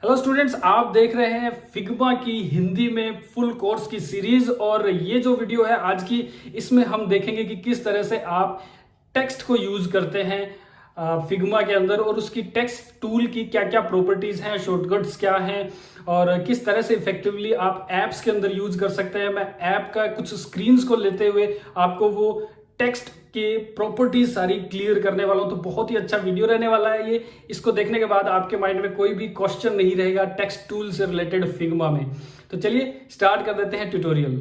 Hello students, आप देख रहे हैं फिग्मा की हिंदी में फुल कोर्स की सीरीज। और ये जो वीडियो है आज की, इसमें हम देखेंगे कि किस तरह से आप टेक्स्ट को यूज करते हैं फिग्मा के अंदर, और उसकी टेक्स्ट टूल की क्या क्या प्रॉपर्टीज हैं, शॉर्टकट्स क्या हैं, और किस तरह से इफेक्टिवली आप ऐप्स के अंदर यूज कर सकते हैं। मैं ऐप का कुछ स्क्रीन्स को लेते हुए आपको वो टेक्स्ट के प्रॉपर्टीज सारी क्लियर करने वाला हूं। तो बहुत ही अच्छा वीडियो रहने वाला है ये। इसको देखने के बाद आपके माइंड में कोई भी क्वेश्चन नहीं रहेगा टेक्स्ट टूल से रिलेटेड फिग्मा में। तो चलिए स्टार्ट कर देते हैं ट्यूटोरियल।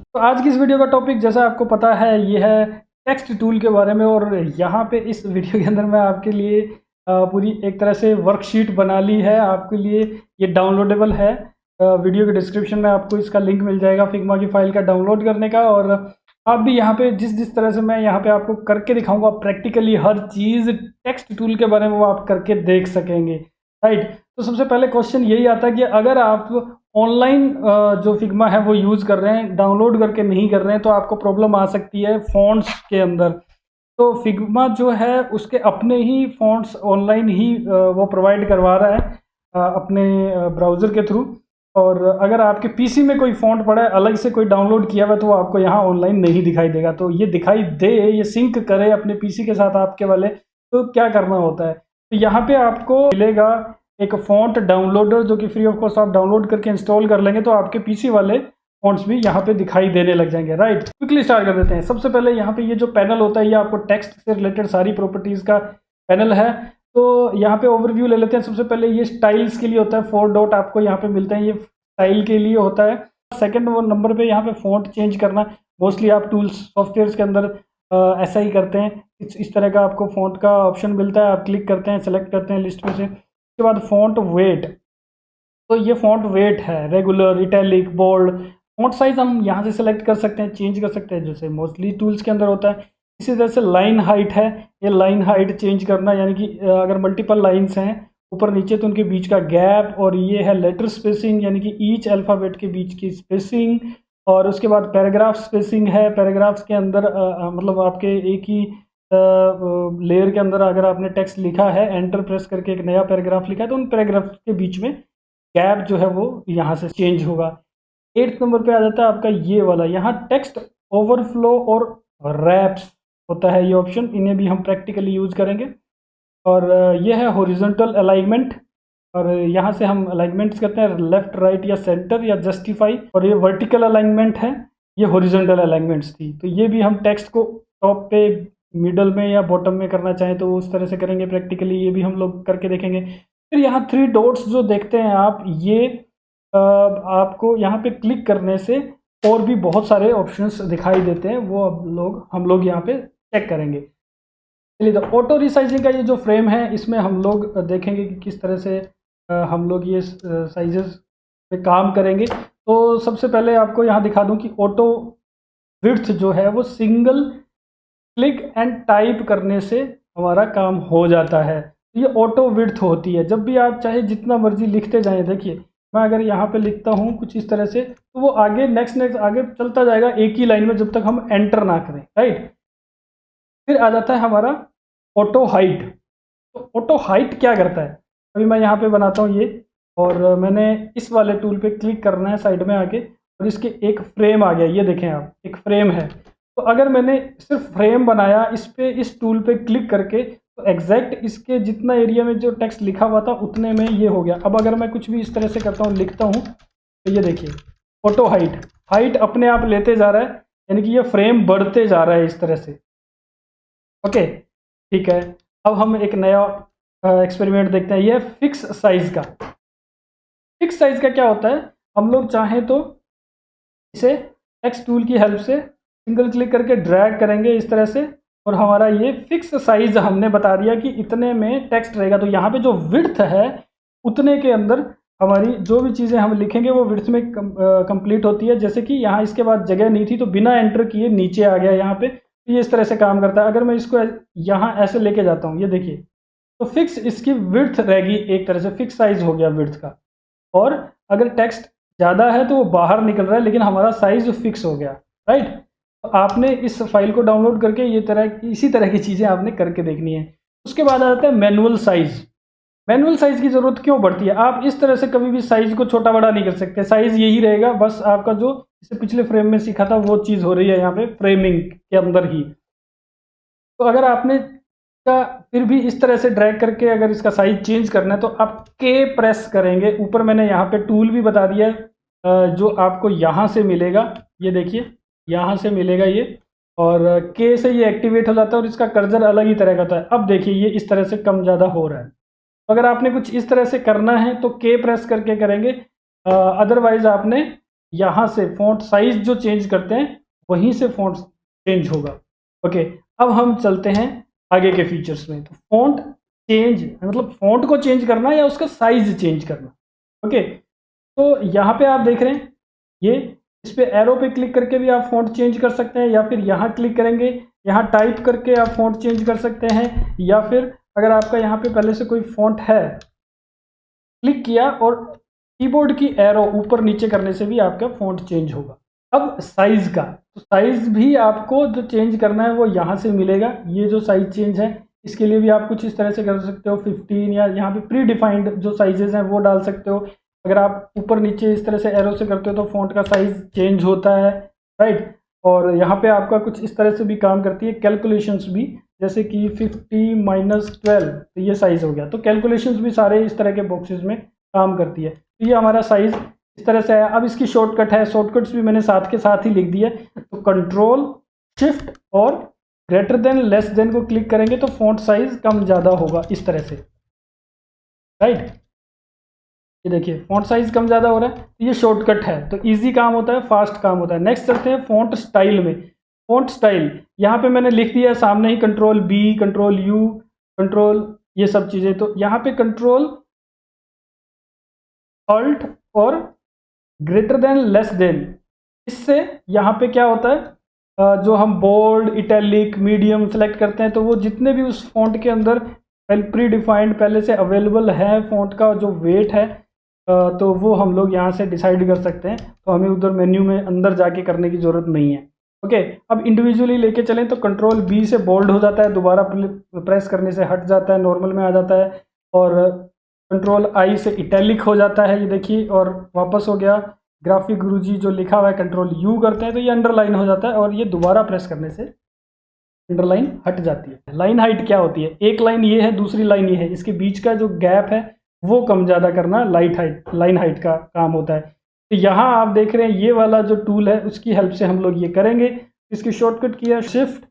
तो आज की इस वीडियो का टॉपिक, जैसा आपको पता है, ये है टेक्स्ट टूल के बारे में। और यहाँ पे इस वीडियो के अंदर मैं आपके लिए पूरी एक तरह से वर्कशीट बना ली है आपके लिए। ये डाउनलोडेबल है। वीडियो के डिस्क्रिप्शन में आपको इसका लिंक मिल जाएगा फिग्मा की फाइल का डाउनलोड करने का। और आप भी यहाँ पे जिस जिस तरह से मैं यहाँ पे आपको करके दिखाऊंगा, प्रैक्टिकली हर चीज़ टेक्स्ट टूल के बारे में वो आप करके देख सकेंगे, राइट। तो सबसे पहले क्वेश्चन यही आता है कि अगर आप ऑनलाइन जो फिग्मा है वो यूज़ कर रहे हैं, डाउनलोड करके नहीं कर रहे हैं, तो आपको प्रॉब्लम आ सकती है फ़ॉन्ट्स के अंदर। तो फिग्मा जो है उसके अपने ही फ़ॉन्ट्स ऑनलाइन ही वो प्रोवाइड करवा रहा है अपने ब्राउज़र के थ्रू। और अगर आपके पीसी में कोई फ़ॉन्ट पड़ा है, अलग से कोई डाउनलोड किया हुआ, तो वो आपको यहाँ ऑनलाइन नहीं दिखाई देगा। तो ये दिखाई दे, ये सिंक करे अपने पीसी के साथ आपके वाले, तो क्या करना होता है। तो यहाँ पे आपको मिलेगा एक फ़ॉन्ट डाउनलोडर, जो कि फ्री ऑफ कॉस्ट आप डाउनलोड करके इंस्टॉल कर लेंगे, तो आपके पीसी वाले फ़ॉन्ट्स भी यहाँ पे दिखाई देने लग जाएंगे, राइट। क्विकली स्टार्ट कर देते हैं। सबसे पहले यहाँ पे ये जो पैनल होता है, ये आपको टेक्स्ट से रिलेटेड सारी प्रॉपर्टीज़ का पैनल है। तो यहाँ पे ओवरव्यू ले लेते हैं। सबसे पहले ये स्टाइल्स के लिए होता है, 4 डॉट आपको यहाँ पे मिलते हैं, ये स्टाइल के लिए होता है। सेकंड वो नंबर पे यहाँ पे फ़ॉन्ट चेंज करना, मोस्टली आप टूल्स सॉफ्टवेयर्स के अंदर ऐसा ही करते हैं। इस तरह का आपको फ़ॉन्ट का ऑप्शन मिलता है, आप क्लिक करते हैं, सेलेक्ट करते हैं लिस्ट में से। उसके बाद फ़ॉन्ट वेट, तो ये फ़ॉन्ट वेट है, regular, italic, bold. Font size हम यहाँ से सेलेक्ट कर सकते हैं, चेंज कर सकते हैं, जैसे मोस्टली टूल्स के अंदर होता है। इसी तरह से लाइन हाइट है, ये लाइन हाइट चेंज करना, यानी कि अगर मल्टीपल लाइन्स हैं ऊपर नीचे तो उनके बीच का गैप। और ये है लेटर स्पेसिंग, यानी कि ईच अल्फ़ाबेट के बीच की स्पेसिंग। और उसके बाद पैराग्राफ स्पेसिंग है, पैराग्राफ्स के अंदर मतलब आपके एक ही लेयर के अंदर अगर आपने टेक्स्ट लिखा है, एंटर प्रेस करके एक नया पैराग्राफ लिखा है, तो उन पैराग्राफ के बीच में गैप जो है वो यहाँ से चेंज होगा। 8th नंबर पे आ जाता है आपका ये वाला, यहाँ टेक्स्ट ओवरफ्लो और रैप्स होता है ये ऑप्शन, इन्हें भी हम प्रैक्टिकली यूज़ करेंगे। और ये है हॉरिजॉन्टल अलाइनमेंट, और यहाँ से हम अलाइनमेंट्स करते हैं, लेफ्ट, राइट या सेंटर या जस्टिफाई। और ये वर्टिकल अलाइनमेंट है, ये हॉरिजॉन्टल अलाइनमेंट्स थी। तो ये भी हम टेक्स्ट को टॉप पे, मिडल में या बॉटम में करना चाहें तो उस तरह से करेंगे प्रैक्टिकली, ये भी हम लोग करके देखेंगे। फिर यहाँ 3 डॉट्स जो देखते हैं आप, ये आपको यहाँ पे क्लिक करने से और भी बहुत सारे ऑप्शंस दिखाई देते हैं, वो अब हम लोग यहाँ पे चेक करेंगे। चलिए, तो ऑटो रिसाइजिंग का ये जो फ्रेम है, इसमें हम लोग देखेंगे कि किस तरह से हम लोग ये साइजेस पे काम करेंगे। तो सबसे पहले आपको यहाँ दिखा दूँ कि ऑटो विड्थ जो है वो सिंगल क्लिक एंड टाइप करने से हमारा काम हो जाता है। ये ऑटो विड्थ होती है, जब भी आप चाहे जितना मर्जी लिखते जाएं। देखिए, मैं अगर यहाँ पे लिखता हूँ कुछ इस तरह से, तो वो आगे नेक्स्ट आगे चलता जाएगा एक ही लाइन में, जब तक हम एंटर ना करें, राइट। फिर आ जाता है हमारा ऑटो हाइट। तो ऑटो हाइट क्या करता है, अभी मैं यहाँ पे बनाता हूँ ये, और मैंने इस वाले टूल पे क्लिक करना है साइड में आके, और इसके एक फ्रेम आ गया, ये देखें आप, एक फ्रेम है। तो अगर मैंने सिर्फ फ्रेम बनाया इस पे, इस टूल पे क्लिक करके, तो एग्जैक्ट इसके जितना एरिया में जो टेक्स्ट लिखा हुआ था उतने में ये हो गया। अब अगर मैं कुछ भी इस तरह से करता हूँ, लिखता हूँ, तो ये देखिए ऑटो हाइट, हाइट अपने आप लेते जा रहा है, यानी कि ये फ्रेम बढ़ते जा रहा है इस तरह से। ओके, ठीक है। अब हम एक नया एक्सपेरिमेंट देखते हैं, ये फिक्स साइज का। फिक्स साइज का क्या होता है, हम लोग चाहें तो इसे टेक्स्ट टूल की हेल्प से सिंगल क्लिक करके ड्रैग करेंगे इस तरह से, और हमारा ये फिक्स साइज हमने बता दिया कि इतने में टेक्स्ट रहेगा। तो यहाँ पे जो विड्थ है उतने के अंदर हमारी जो भी चीज़ें हम लिखेंगे वो विड्थ में कंप्लीट होती है। जैसे कि यहाँ इसके बाद जगह नहीं थी, तो बिना एंटर किए नीचे आ गया यहाँ पे, तो ये इस तरह से काम करता है। अगर मैं इसको यहाँ ऐसे लेके जाता हूँ, ये देखिए, तो फिक्स इसकी विड्थ रहेगी, एक तरह से फिक्स साइज हो गया विड्थ का। और अगर टेक्स्ट ज़्यादा है तो वो बाहर निकल रहा है, लेकिन हमारा साइज़ फिक्स हो गया, राइट। तो आपने इस फाइल को डाउनलोड करके इसी तरह की चीज़ें आपने करके देखनी है। उसके बाद आ जाता है मैनुअल साइज़। मैनुअल साइज़ की ज़रूरत क्यों पड़ती है? आप इस तरह से कभी भी साइज़ को छोटा बड़ा नहीं कर सकते, साइज़ यही रहेगा, बस आपका जो जैसे पिछले फ्रेम में सीखा था वो चीज़ हो रही है यहाँ पे फ्रेमिंग के अंदर ही। तो अगर आपने का फिर भी इस तरह से ड्रैग करके अगर इसका साइज चेंज करना है तो आप के प्रेस करेंगे। ऊपर मैंने यहाँ पे टूल भी बता दिया है जो आपको यहाँ से मिलेगा, ये देखिए यहाँ से मिलेगा ये, और के से ये एक्टिवेट हो जाता है और इसका कर्सर अलग ही तरह का होता है। अब देखिए ये इस तरह से कम ज़्यादा हो रहा है। अगर आपने कुछ इस तरह से करना है तो के प्रेस करके करेंगे, अदरवाइज आपने यहाँ से फ़ॉन्ट साइज जो चेंज करते हैं वहीं से फ़ॉन्ट चेंज होगा। ओके, अब हम चलते हैं आगे के फीचर्स में। तो फ़ॉन्ट चेंज मतलब फ़ॉन्ट को चेंज करना या उसका साइज चेंज करना। ओके, तो यहाँ पे आप देख रहे हैं ये इस पे एरो पे क्लिक करके भी आप फ़ॉन्ट चेंज कर सकते हैं, या फिर यहाँ क्लिक करेंगे, यहाँ टाइप करके आप फ़ॉन्ट चेंज कर सकते हैं, या फिर अगर आपका यहाँ पे पहले से कोई फ़ॉन्ट है, क्लिक किया और कीबोर्ड की एरो ऊपर नीचे करने से भी आपका फ़ॉन्ट चेंज होगा। अब साइज़ का, तो साइज़ भी आपको जो चेंज करना है वो यहाँ से मिलेगा। ये जो साइज़ चेंज है इसके लिए भी आप कुछ इस तरह से कर सकते हो, 15 या यहाँ पे प्री डिफाइंड जो साइजेस हैं वो डाल सकते हो। अगर आप ऊपर नीचे इस तरह से एरो से करते हो तो फ़ॉन्ट का साइज़ चेंज होता है, राइट। और यहाँ पे आपका कुछ इस तरह से भी काम करती है कैलकुलेशंस भी, जैसे कि 50-12 तो ये साइज़ हो गया। तो कैलकुलेशंस भी सारे इस तरह के बॉक्सेस में काम करती है। तो ये हमारा साइज़ इस तरह से है। अब इसकी शॉर्टकट है, शॉर्टकट्स भी मैंने साथ के साथ ही लिख दिया। तो कंट्रोल शिफ्ट और ग्रेटर देन लेस देन को क्लिक करेंगे तो फ़ॉन्ट साइज़ कम ज़्यादा होगा इस तरह से, राइट। ये देखिए फ़ॉन्ट साइज़ कम ज़्यादा हो रहा है, तो ये शॉर्टकट है, तो इजी काम होता है, फास्ट काम होता है। नेक्स्ट चलते हैं फ़ॉन्ट स्टाइल में। फ़ॉन्ट स्टाइल यहाँ पे मैंने लिख दिया है सामने ही, control B, control U, control ये सब चीज़ें। तो यहाँ पे कंट्रोल अल्ट और ग्रेटर देन लेस देन, इससे यहाँ पे क्या होता है जो हम बोल्ड, इटैलिक, मीडियम सेलेक्ट करते हैं तो वो जितने भी उस फ़ॉन्ट के अंदर प्री डिफाइंड पहले से अवेलेबल है फ़ॉन्ट का जो वेट है तो वो हम लोग यहाँ से डिसाइड कर सकते हैं। तो हमें उधर मेन्यू में अंदर जाके करने की ज़रूरत नहीं है। ओके, अब इंडिविजुअली लेके चलें तो कंट्रोल बी से बोल्ड हो जाता है, दोबारा प्रेस करने से हट जाता है, नॉर्मल में आ जाता है। और कंट्रोल आई से इटैलिक हो जाता है, ये देखिए, और वापस हो गया। ग्राफिक गुरुजी जो लिखा हुआ है कंट्रोल यू करते हैं तो ये अंडरलाइन हो जाता है, और ये दोबारा प्रेस करने से अंडरलाइन हट जाती है। लाइन हाइट क्या होती है? एक लाइन ये है, दूसरी लाइन ये है, इसके बीच का जो गैप है वो कम ज़्यादा करना लाइन हाइट का काम होता है। तो यहाँ आप देख रहे हैं ये वाला जो टूल है उसकी हेल्प से हम लोग ये करेंगे। इसकी शॉर्टकट किया शिफ्ट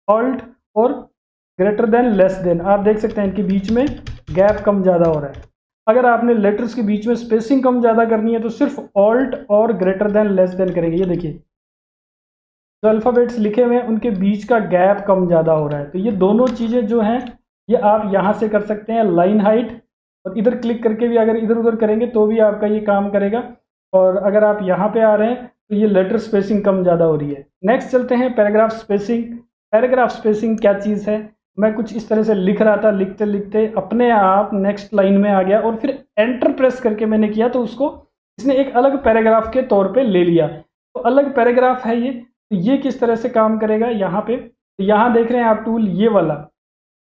ऑल्ट और ग्रेटर देन लेस देन, आप देख सकते हैं इनके बीच में गैप कम ज़्यादा हो रहा है। अगर आपने लेटर्स के बीच में स्पेसिंग कम ज़्यादा करनी है तो सिर्फ ऑल्ट और ग्रेटर देन लेस देन करेंगे। ये देखिए जो अल्फ़ाबेट्स लिखे हुए हैं उनके बीच का गैप कम ज़्यादा हो रहा है, तो ये दोनों चीज़ें जो हैं ये आप यहाँ से कर सकते हैं। लाइन हाइट, और इधर क्लिक करके भी अगर इधर उधर करेंगे तो भी आपका ये काम करेगा। और अगर आप यहाँ पे आ रहे हैं तो ये लेटर स्पेसिंग कम ज़्यादा हो रही है। नेक्स्ट चलते हैं पैराग्राफ स्पेसिंग। पैराग्राफ स्पेसिंग क्या चीज़ है? मैं कुछ इस तरह से लिख रहा था, लिखते लिखते अपने आप नेक्स्ट लाइन में आ गया और फिर एंटर प्रेस करके मैंने किया तो उसको इसने एक अलग पैराग्राफ के तौर पे ले लिया। तो अलग पैराग्राफ है ये। तो ये किस तरह से काम करेगा यहाँ पे, तो यहाँ देख रहे हैं आप टूल ये वाला,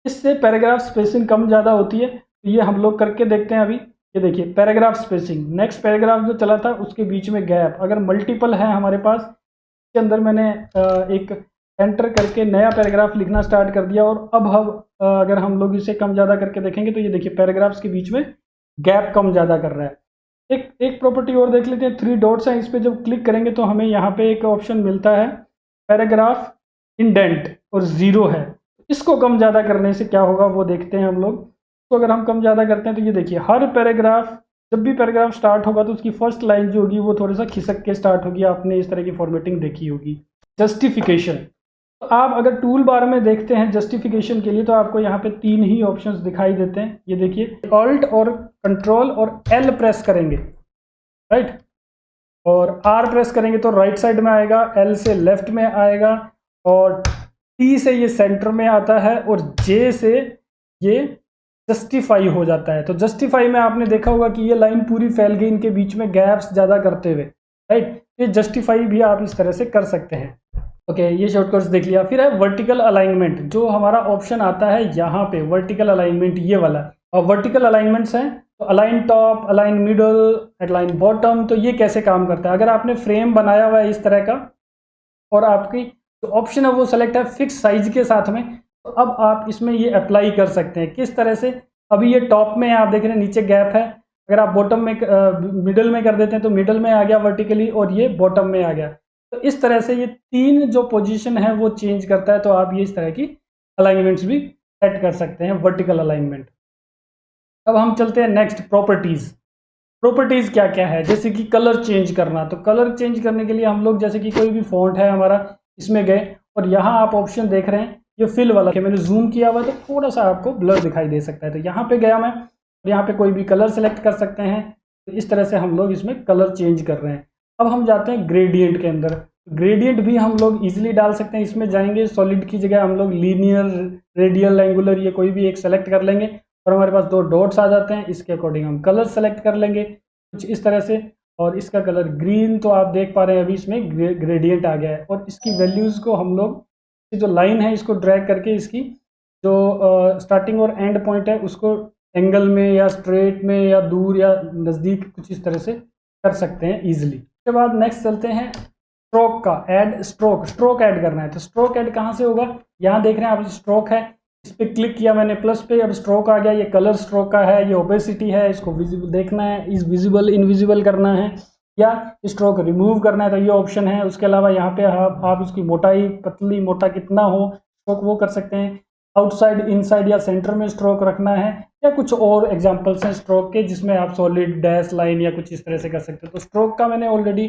इससे पैराग्राफ स्पेसिंग कम ज़्यादा होती है। तो ये हम लोग करके देखते हैं अभी। ये देखिए पैराग्राफ स्पेसिंग, नेक्स्ट पैराग्राफ जो चला था उसके बीच में गैप अगर मल्टीपल है हमारे पास, इसके अंदर मैंने एक एंटर करके नया पैराग्राफ लिखना स्टार्ट कर दिया। और अब हम अगर हम लोग इसे कम ज़्यादा करके देखेंगे तो ये देखिए पैराग्राफ्स के बीच में गैप कम ज़्यादा कर रहा है। एक प्रॉपर्टी और देख लेते हैं, 3 डॉट्स हैं, इस पर जब क्लिक करेंगे तो हमें यहाँ पे एक ऑप्शन मिलता है पैराग्राफ इंडेंट और 0 है। इसको कम ज़्यादा करने से क्या होगा वो देखते हैं हम लोग। तो अगर हम कम ज़्यादा करते हैं तो ये देखिए हर पैराग्राफ, जब भी पैराग्राफ स्टार्ट होगा तो उसकी फर्स्ट लाइन जो होगी वो थोड़ा सा खिसक के स्टार्ट होगी। आपने इस तरह की फॉर्मेटिंग देखी होगी। जस्टिफिकेशन, तो आप अगर टूल बार में देखते हैं जस्टिफिकेशन के लिए तो आपको यहाँ पे 3 ही ऑप्शंस दिखाई देते हैं। ये देखिए ऑल्ट और कंट्रोल और एल प्रेस करेंगे, राइट, और आर प्रेस करेंगे तो राइट साइड में आएगा, एल से लेफ्ट में आएगा, और टी से ये सेंटर में आता है, और जे से ये जस्टिफाई हो जाता है। तो जस्टिफाई में आपने देखा होगा कि ये लाइन पूरी फैल गई, इनके बीच में गैप्स ज़्यादा करते हुए, राइट। ये जस्टिफाई भी आप इस तरह से कर सकते हैं। ओके, ये शॉर्टकट्स देख लिया। फिर है वर्टिकल अलाइनमेंट, जो हमारा ऑप्शन आता है यहाँ पे वर्टिकल अलाइनमेंट, ये वाला। और वर्टिकल अलाइनमेंट्स हैं तो align top, align middle, align bottom. तो ये कैसे काम करता है, अगर आपने फ्रेम बनाया हुआ है इस तरह का और आपकी जो ऑप्शन है वो सेलेक्ट है फिक्स साइज के साथ में, तो अब आप इसमें ये अप्लाई कर सकते हैं। किस तरह से, अभी ये टॉप में है, आप देख रहे हैं नीचे गैप है, अगर आप बॉटम में मिडल में कर देते हैं तो मिडल में आ गया वर्टिकली और ये बॉटम में आ गया। तो इस तरह से ये तीन जो पोजीशन है वो चेंज करता है। तो आप ये इस तरह की अलाइनमेंट्स भी सेट कर सकते हैं, वर्टिकल अलाइनमेंट। अब हम चलते हैं नेक्स्ट, प्रॉपर्टीज़। प्रॉपर्टीज़ क्या क्या है, जैसे कि कलर चेंज करना। तो कलर चेंज करने के लिए हम लोग जैसे कि कोई भी फॉन्ट है हमारा, इसमें गए और यहाँ आप ऑप्शन देख रहे हैं ये फिल वाला, मैंने जूम किया हुआ तो थोड़ा सा आपको ब्लर दिखाई दे सकता है। तो यहाँ पे गया मैं और यहाँ पे कोई भी कलर सेलेक्ट कर सकते हैं। तो इस तरह से हम लोग इसमें कलर चेंज कर रहे हैं। अब हम जाते हैं ग्रेडियंट के अंदर। ग्रेडियंट भी हम लोग इजीली डाल सकते हैं। इसमें जाएंगे, सॉलिड की जगह हम लोग लीनियर, रेडियल, एंगुलर, ये कोई भी एक सेलेक्ट कर लेंगे और हमारे पास दो डॉट्स आ जाते हैं। इसके अकॉर्डिंग हम कलर सेलेक्ट कर लेंगे कुछ इस तरह से, और इसका कलर ग्रीन। तो आप देख पा रहे हैं अभी इसमें ग्रेडियंट आ गया है। और इसकी वैल्यूज़ को हम लोग, जो लाइन है इसको ड्रैग करके इसकी जो स्टार्टिंग और एंड पॉइंट है उसको एंगल में या स्ट्रेट में या दूर या नज़दीक कुछ इस तरह से कर सकते हैं ईजिली। उसके बाद नेक्स्ट चलते हैं स्ट्रोक का, ऐड स्ट्रोक। स्ट्रोक ऐड करना है तो स्ट्रोक ऐड कहाँ से होगा, यहाँ देख रहे हैं आप स्ट्रोक है, इस पर क्लिक किया मैंने प्लस पे, अब स्ट्रोक आ गया। ये कलर स्ट्रोक का है, ये ओपेसिटी है, इसको विजिबल देखना है, इस विजिबल इनविजिबल करना है या स्ट्रोक रिमूव करना है तो ये ऑप्शन है। उसके अलावा यहाँ पे आप उसकी मोटाई, पतली मोटा कितना हो स्ट्रोक वो कर सकते हैं। आउटसाइड, इनसाइड या सेंटर में स्ट्रोक रखना है, या कुछ और एग्जांपल्स हैं स्ट्रोक के जिसमें आप सॉलिड, डैश लाइन या कुछ इस तरह से कर सकते हो। तो स्ट्रोक का मैंने ऑलरेडी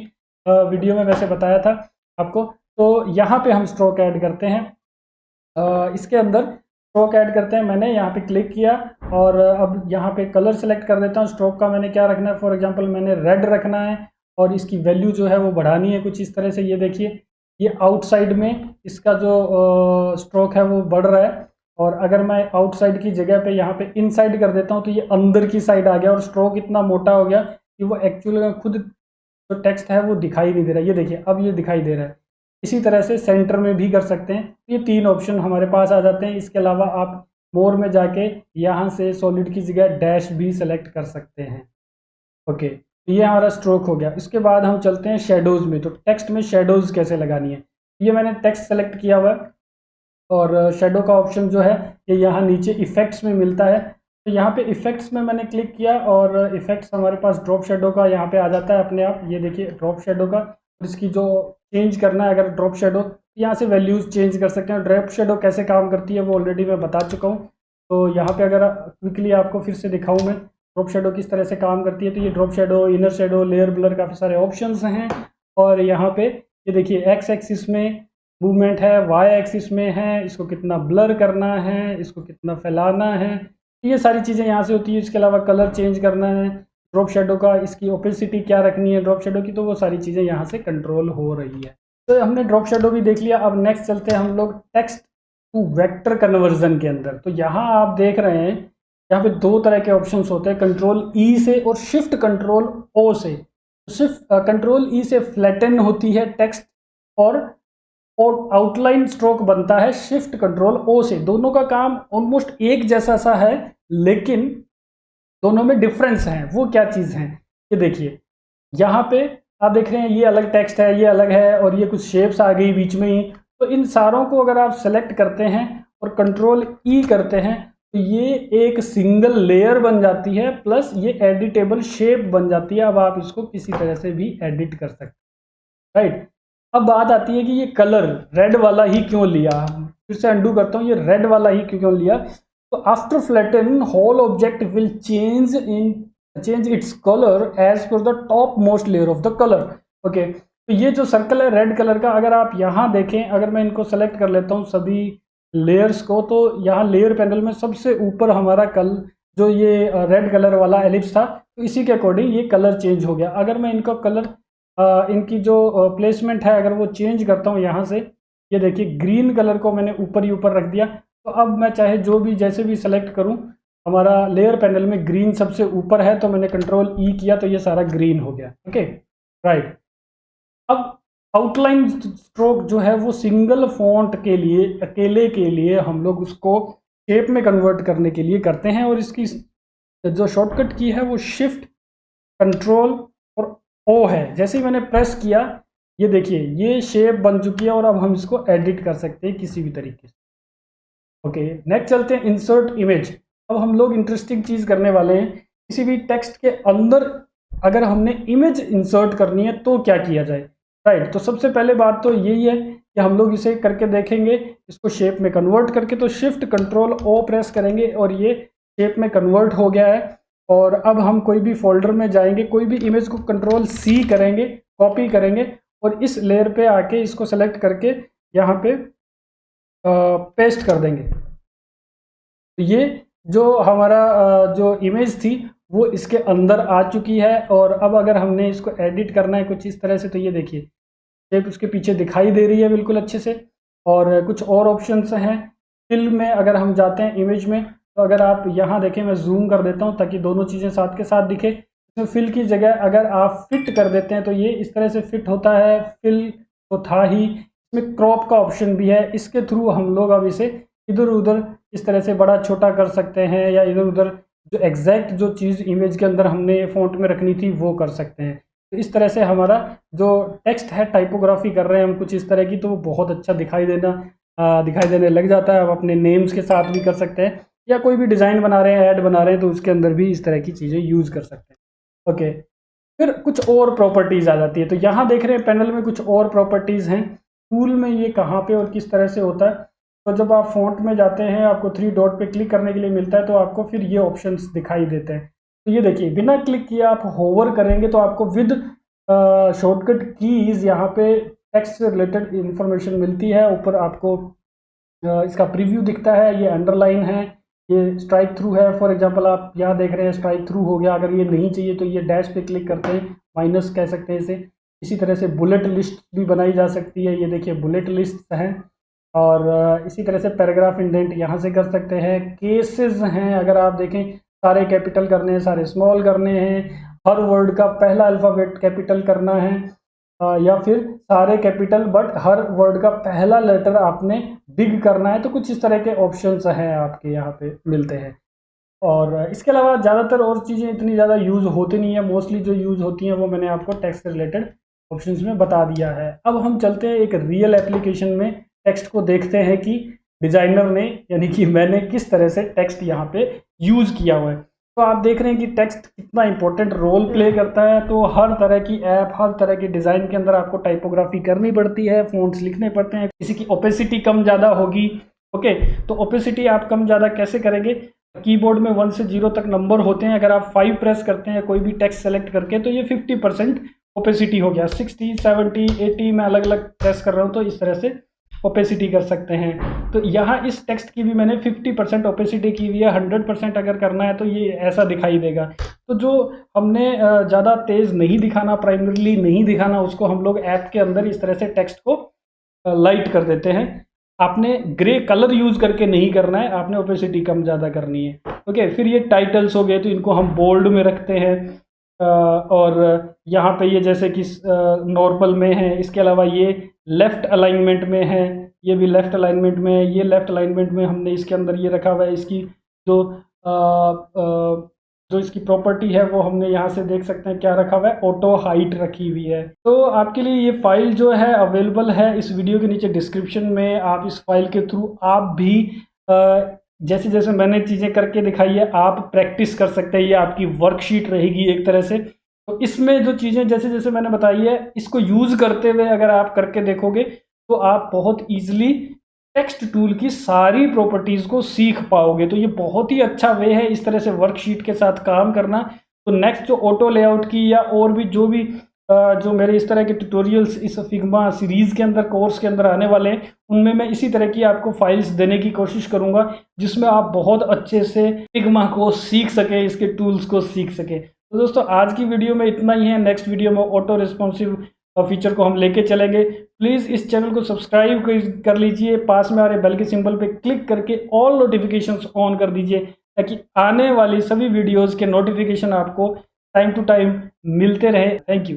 वीडियो में वैसे बताया था आपको। तो यहाँ पे हम स्ट्रोक ऐड करते हैं। इसके अंदर स्ट्रोक ऐड करते हैं, मैंने यहाँ पे क्लिक किया और अब यहाँ पे कलर सेलेक्ट कर देता हूँ। स्ट्रोक का मैंने क्या रखना है, फॉर एग्जांपल मैंने रेड रखना है और इसकी वैल्यू जो है वो बढ़ानी है कुछ इस तरह से। ये देखिए ये आउटसाइड में इसका जो स्ट्रोक है वो बढ़ रहा है, और अगर मैं आउटसाइड की जगह पे यहाँ पे इनसाइड कर देता हूँ तो ये अंदर की साइड आ गया और स्ट्रोक इतना मोटा हो गया कि वो एक्चुअली में खुद जो टेक्स्ट है वो दिखाई नहीं दे रहा। ये देखिए अब ये दिखाई दे रहा है। इसी तरह से सेंटर में भी कर सकते हैं। ये तीन ऑप्शन हमारे पास आ जाते हैं। इसके अलावा आप मोर में जाके यहाँ से सॉलिड की जगह डैश भी सेलेक्ट कर सकते हैं। ओके, ये हमारा स्ट्रोक हो गया। इसके बाद हम चलते हैं शेडोज़ में। तो टेक्स्ट में शेडोज़ कैसे लगानी है, ये मैंने टेक्स्ट सेलेक्ट किया हुआ है और शेडो का ऑप्शन जो है ये यहाँ नीचे इफ़ेक्ट्स में मिलता है। तो यहाँ पे इफ़ेक्ट्स में मैंने क्लिक किया और इफ़ेक्ट्स हमारे पास ड्रॉप शेडो का यहाँ पे आ जाता है अपने आप। ये देखिए ड्रॉप शेडो का, इसकी जो चेंज करना है अगर ड्रॉप शेडो, यहाँ से वैल्यूज़ चेंज कर सकते हैं। ड्रॉप शेडो कैसे काम करती है वो ऑलरेडी मैं बता चुका हूँ। तो यहाँ पे अगर क्विकली आपको फिर से दिखाऊँ मैं ड्रॉप शेडो किस तरह से काम करती है, तो ये drop shadow, inner shadow, layer blur, काफ़ी सारे ऑप्शंस हैं। और यहाँ पे ये देखिए एक्स एक्सिस में मूवमेंट है, वाई एक्सिस में है, इसको कितना ब्लर करना है, इसको कितना फैलाना है, ये सारी चीज़ें यहाँ से होती है। इसके अलावा कलर चेंज करना है ड्रॉप शेडो का, इसकी ओपेसिटी क्या रखनी है ड्रॉप शेडो की, तो वो सारी चीज़ें यहाँ से कंट्रोल हो रही है। तो हमने ड्रॉप शेडो भी देख लिया। अब नेक्स्ट चलते हैं हम लोग टेक्स्ट टू वेक्टर कन्वर्जन के अंदर। तो यहाँ आप देख रहे हैं यहाँ पे दो तरह के ऑप्शंस होते हैं, कंट्रोल ई से और शिफ्ट कंट्रोल ओ से। शिफ्ट कंट्रोल ई से फ्लैटन होती है टेक्स्ट और आउटलाइन स्ट्रोक बनता है शिफ्ट कंट्रोल ओ से। दोनों का काम ऑलमोस्ट एक जैसा सा है, लेकिन दोनों में डिफरेंस है। वो क्या चीज़ है, ये देखिए यहाँ पे आप देख रहे हैं ये अलग टेक्स्ट है, ये अलग है, और ये कुछ शेप्स आ गई बीच में ही। तो इन सारों को अगर आप सेलेक्ट करते हैं और कंट्रोल ई करते हैं तो ये एक सिंगल लेयर बन जाती है, प्लस ये एडिटेबल शेप बन जाती है। अब आप इसको किसी तरह से भी एडिट कर सकते हैं, राइट। अब बात आती है कि ये कलर रेड वाला ही क्यों लिया। फिर से अंडू करता हूँ, ये रेड वाला ही क्यों लिया। तो after flatten whole object will change its colour as per the top most layer of the colour. Okay, तो ये जो सर्कल है रेड कलर का, अगर आप यहाँ देखें, अगर मैं इनको सेलेक्ट कर लेता हूँ सभी लेयर्स को, तो यहाँ लेयर पैनल में सबसे ऊपर हमारा जो ये रेड कलर वाला एलिप्स था, तो इसी के अकॉर्डिंग ये कलर चेंज हो गया। अगर मैं इनका कलर इनकी जो प्लेसमेंट है अगर वो चेंज करता हूँ यहाँ से, ये देखिए ग्रीन कलर को मैंने ऊपर ही ऊपर रख दिया। तो अब मैं चाहे जो भी जैसे भी सेलेक्ट करूँ हमारा लेयर पैनल में ग्रीन सबसे ऊपर है, तो मैंने कंट्रोल ई किया तो ये सारा ग्रीन हो गया। Okay right. अब आउटलाइन स्ट्रोक जो है वो सिंगल फॉन्ट के लिए, अकेले के लिए हम लोग उसको शेप में कन्वर्ट करने के लिए करते हैं, और इसकी जो शॉर्टकट की है वो शिफ्ट कंट्रोल और ओ है। जैसे ही मैंने प्रेस किया, ये देखिए ये शेप बन चुकी है, और अब हम इसको एडिट कर सकते हैं किसी भी तरीके से। ओके नेक्स्ट चलते हैं इंसर्ट इमेज। अब हम लोग इंटरेस्टिंग चीज़ करने वाले हैं। किसी भी टेक्स्ट के अंदर अगर हमने इमेज इंसर्ट करनी है तो क्या किया जाए, राइट। तो सबसे पहले बात तो यही है कि हम लोग इसे करके देखेंगे, इसको शेप में कन्वर्ट करके। तो शिफ्ट कंट्रोल ओ प्रेस करेंगे और ये शेप में कन्वर्ट हो गया है। और अब हम कोई भी फोल्डर में जाएंगे, कोई भी इमेज को कंट्रोल सी करेंगे, कॉपी करेंगे, और इस लेयर पे आके इसको सेलेक्ट करके यहाँ पे पेस्ट कर देंगे। तो ये जो हमारा जो इमेज थी वो इसके अंदर आ चुकी है। और अब अगर हमने इसको एडिट करना है कुछ इस तरह से, तो ये देखिए शेप उसके पीछे दिखाई दे रही है बिल्कुल अच्छे से। और कुछ और ऑप्शंस हैं फिल में, अगर हम जाते हैं इमेज में, तो अगर आप यहाँ देखें, मैं जूम कर देता हूँ ताकि दोनों चीज़ें साथ के साथ दिखे। इसमें फिल की जगह अगर आप फिट कर देते हैं तो ये इस तरह से फिट होता है। फिल तो था ही, इसमें क्रॉप का ऑप्शन भी है, इसके थ्रू हम लोग अब इसे इधर उधर इस तरह से बड़ा छोटा कर सकते हैं, या इधर उधर जो एग्जैक्ट जो चीज़ इमेज के अंदर हमने फ़ॉन्ट में रखनी थी वो कर सकते हैं। तो इस तरह से हमारा जो टेक्स्ट है, टाइपोग्राफी कर रहे हैं हम कुछ इस तरह की, तो वो बहुत अच्छा दिखाई देने लग जाता है। आप अपने नेम्स के साथ भी कर सकते हैं, या कोई भी डिज़ाइन बना रहे हैं, ऐड बना रहे हैं, तो उसके अंदर भी इस तरह की चीज़ें यूज़ कर सकते हैं। ओके फिर कुछ और प्रॉपर्टीज़ आ जाती है। तो यहाँ देख रहे हैं पैनल में कुछ और प्रॉपर्टीज़ हैं। टूल में ये कहाँ पे और किस तरह से होता है, तो जब आप फ़ॉन्ट में जाते हैं, आपको 3 डॉट पे क्लिक करने के लिए मिलता है, तो आपको फिर ये ऑप्शंस दिखाई देते हैं। तो ये देखिए बिना क्लिक किए आप होवर करेंगे तो आपको विद शॉर्टकट कीज़ यहाँ पे टेक्स्ट से रिलेटेड इंफॉर्मेशन मिलती है। ऊपर आपको इसका प्रीव्यू दिखता है, ये अंडरलाइन है, ये स्ट्राइक थ्रू है। फॉर एग्जांपल आप यहाँ देख रहे हैं स्ट्राइक थ्रू हो गया। अगर ये नहीं चाहिए तो ये डैश पे क्लिक करते हैं, माइनस कह सकते हैं इसे। इसी तरह से बुलेट लिस्ट भी बनाई जा सकती है, ये देखिए बुलेट लिस्ट हैं। और इसी तरह से पैराग्राफ इंडेंट यहाँ से कर सकते हैं। केसेस हैं, अगर आप देखें सारे कैपिटल करने हैं, सारे स्मॉल करने हैं, हर वर्ड का पहला अल्फ़ाबेट कैपिटल करना है, या फिर सारे कैपिटल बट हर वर्ड का पहला लेटर आपने बिग करना है। तो कुछ इस तरह के ऑप्शंस हैं आपके यहाँ पे मिलते हैं। और इसके अलावा ज़्यादातर और चीज़ें इतनी ज़्यादा यूज़ होती नहीं है। मोस्टली जो यूज़ होती हैं वो मैंने आपको टेक्स्ट से रिलेटेड ऑप्शंस में बता दिया है। अब हम चलते हैं एक रियल एप्लीकेशन में, टेक्स्ट को देखते हैं कि डिज़ाइनर ने यानी कि मैंने किस तरह से टेक्स्ट यहाँ पे यूज़ किया हुआ है। तो आप देख रहे हैं कि टेक्स्ट कितना इंपॉर्टेंट रोल प्ले करता है। तो हर तरह की ऐप, हर तरह की डिज़ाइन के अंदर आपको टाइपोग्राफी करनी पड़ती है, फ़ॉन्ट्स लिखने पड़ते हैं। किसी की ओपेसिटी कम ज़्यादा होगी, ओके, तो ओपेसिटी आप कम ज़्यादा कैसे करेंगे? कीबोर्ड में 1 से 0 तक नंबर होते हैं, अगर आप 5 प्रेस करते हैं कोई भी टेक्स्ट सेलेक्ट करके, तो ये 50% ओपेसिटी हो गया। 60, 70, 80 मैं अलग अलग प्रेस कर रहा हूँ, तो इस तरह से ओपेसिटी कर सकते हैं। तो यहाँ इस टेक्स्ट की भी मैंने 50% ओपेसिटी की हुई है। 100% अगर करना है तो ये ऐसा दिखाई देगा। तो जो हमने ज़्यादा तेज़ नहीं दिखाना, प्राइमरीली नहीं दिखाना, उसको हम लोग ऐप के अंदर इस तरह से टेक्स्ट को लाइट कर देते हैं। आपने ग्रे कलर यूज़ करके नहीं करना है, आपने ओपेसिटी कम ज़्यादा करनी है। ओके, फिर ये टाइटल्स हो गए, तो इनको हम बोल्ड में रखते हैं। और यहाँ पे ये जैसे कि नॉर्मल में है। इसके अलावा ये लेफ़्ट अलाइनमेंट में है, ये भी लेफ़्ट अलाइनमेंट में है। ये लेफ़्ट अलाइनमेंट में हमने इसके अंदर ये रखा हुआ है। इसकी जो इसकी प्रॉपर्टी है वो हमने यहाँ से देख सकते हैं क्या रखा हुआ है, ऑटो हाइट रखी हुई है। तो आपके लिए ये फाइल जो है अवेलेबल है इस वीडियो के नीचे डिस्क्रिप्शन में। आप इस फाइल के थ्रू आप भी जैसे जैसे मैंने चीज़ें करके दिखाई है आप प्रैक्टिस कर सकते हैं। ये आपकी वर्कशीट रहेगी एक तरह से। तो इसमें जो चीज़ें जैसे जैसे मैंने बताई है, इसको यूज़ करते हुए अगर आप करके देखोगे तो आप बहुत ईजिली टेक्स्ट टूल की सारी प्रॉपर्टीज़ को सीख पाओगे। तो ये बहुत ही अच्छा वे है इस तरह से वर्कशीट के साथ काम करना। तो नेक्स्ट जो ऑटो लेआउट की या और भी जो मेरे इस तरह के ट्यूटोरियल्स इस फिग्मा सीरीज़ के अंदर, कोर्स के अंदर आने वाले हैं, उनमें मैं इसी तरह की आपको फाइल्स देने की कोशिश करूंगा जिसमें आप बहुत अच्छे से फिग्मा को सीख सके, इसके टूल्स को सीख सके। तो दोस्तों आज की वीडियो में इतना ही है। नेक्स्ट वीडियो में ऑटो रिस्पॉन्सिव फीचर को हम लेके चलेंगे। प्लीज़ इस चैनल को सब्सक्राइब कर लीजिए, पास में आ रहे बेल के सिंबल पे क्लिक करके ऑल नोटिफिकेशंस ऑन कर दीजिए ताकि आने वाली सभी वीडियोज़ के नोटिफिकेशन आपको टाइम टू टाइम मिलते रहे। Thank you.